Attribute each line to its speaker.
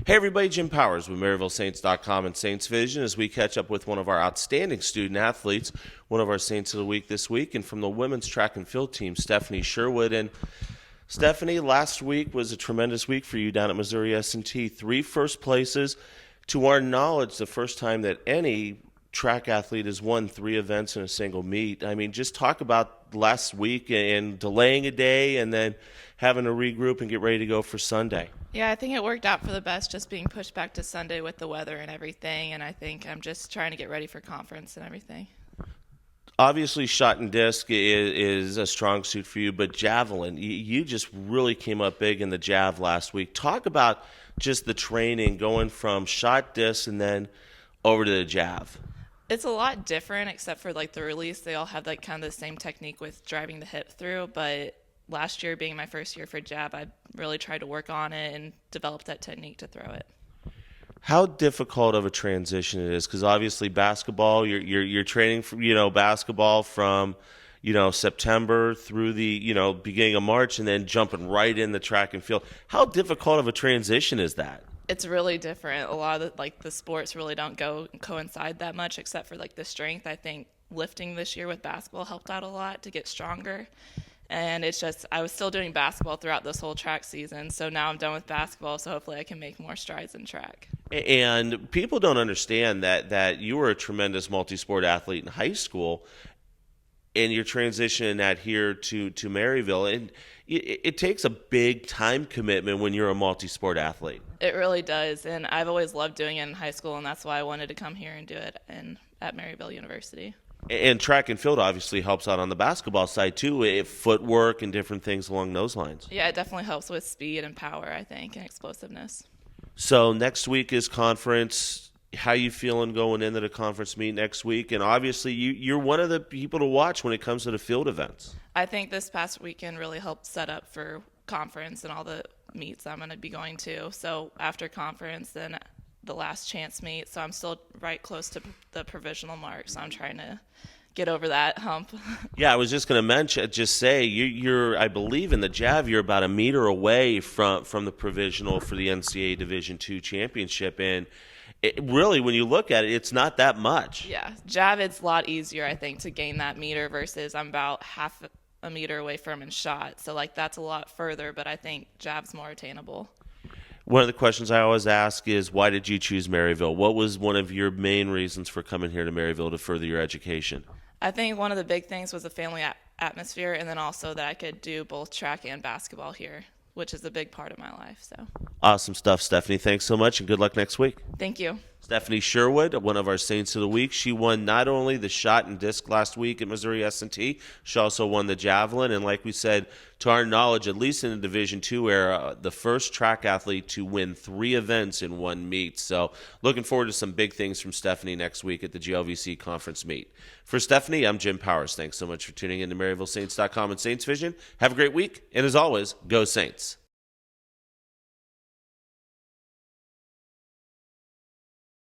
Speaker 1: Hey everybody, Jim Powers with MaryvilleSaints.com and Saints Vision as we catch up with one of our outstanding student athletes, one of our Saints of the Week this week, and from the women's track and field team, Stephanie Sherwood. And Stephanie, last week was a tremendous week for you down at Missouri S&T. 3 first places. To our knowledge, the first time that any track athlete has won 3 events in a single meet. I mean, just talk about last week and delaying a day and then having to regroup and get ready to go for Sunday.
Speaker 2: Yeah, I think it worked out for the best just being pushed back to Sunday with the weather and everything, and I think I'm just trying to get ready for conference and everything.
Speaker 1: Obviously, shot and disc is a strong suit for you, but javelin, you just really came up big in the jav last week. Talk about just the training going from shot, disc, and then over to the jav.
Speaker 2: It's a lot different except for like the release. They all have like kind of the same technique with driving the hip through, but last year being my first year for jab, I really tried to work on it and develop that technique to throw it.
Speaker 1: How difficult of a transition it is, because obviously basketball, you're training for basketball from September through the beginning of March, and then jumping right in the track and field. How difficult of a transition is that?
Speaker 2: It's really different. A lot of the sports really don't coincide that much except for like the strength. I think lifting this year with basketball helped out a lot to get stronger. And it's just, I was still doing basketball throughout this whole track season, so now I'm done with basketball, so hopefully I can make more strides in track.
Speaker 1: And people don't understand that you were a tremendous multi-sport athlete in high school, and you're transitioning that here to Maryville. And it takes a big time commitment when you're a multi-sport athlete.
Speaker 2: It really does, and I've always loved doing it in high school, and that's why I wanted to come here and do it at Maryville University.
Speaker 1: And track and field obviously helps out on the basketball side too, footwork and different things along those lines.
Speaker 2: Yeah, it definitely helps with speed and power, I think, and explosiveness.
Speaker 1: So next week is conference. How you feeling going into the conference meet next week? And obviously you're one of the people to watch when it comes to the field events.
Speaker 2: I think this past weekend really helped set up for conference and all the meets I'm going to be going to. So after conference, then the last chance meet, so I'm still right close to the provisional mark, so I'm trying to get over that hump.
Speaker 1: Yeah, I was just going to say you're I believe in the jav you're about a meter away from the provisional for the NCAA Division II championship, and really when you look at it, it's not that much.
Speaker 2: Yeah, jav, it's a lot easier I think to gain that meter versus I'm about half a meter away from in shot, so that's a lot further, but I think jav's more attainable.
Speaker 1: One of the questions I always ask is, why did you choose Maryville? What was one of your main reasons for coming here to Maryville to further your education?
Speaker 2: I think one of the big things was the family atmosphere, and then also that I could do both track and basketball here, which is a big part of my life. So
Speaker 1: awesome stuff, Stephanie. Thanks so much, and good luck next week.
Speaker 2: Thank you.
Speaker 1: Stephanie Sherwood, one of our Saints of the Week. She won not only the shot and disc last week at Missouri S&T, she also won the javelin. And like we said, to our knowledge, at least in the Division II era, the first track athlete to win 3 events in one meet. So looking forward to some big things from Stephanie next week at the GLVC conference meet. For Stephanie, I'm Jim Powers. Thanks so much for tuning in to MaryvilleSaints.com and Saints Vision. Have a great week. And as always, go Saints.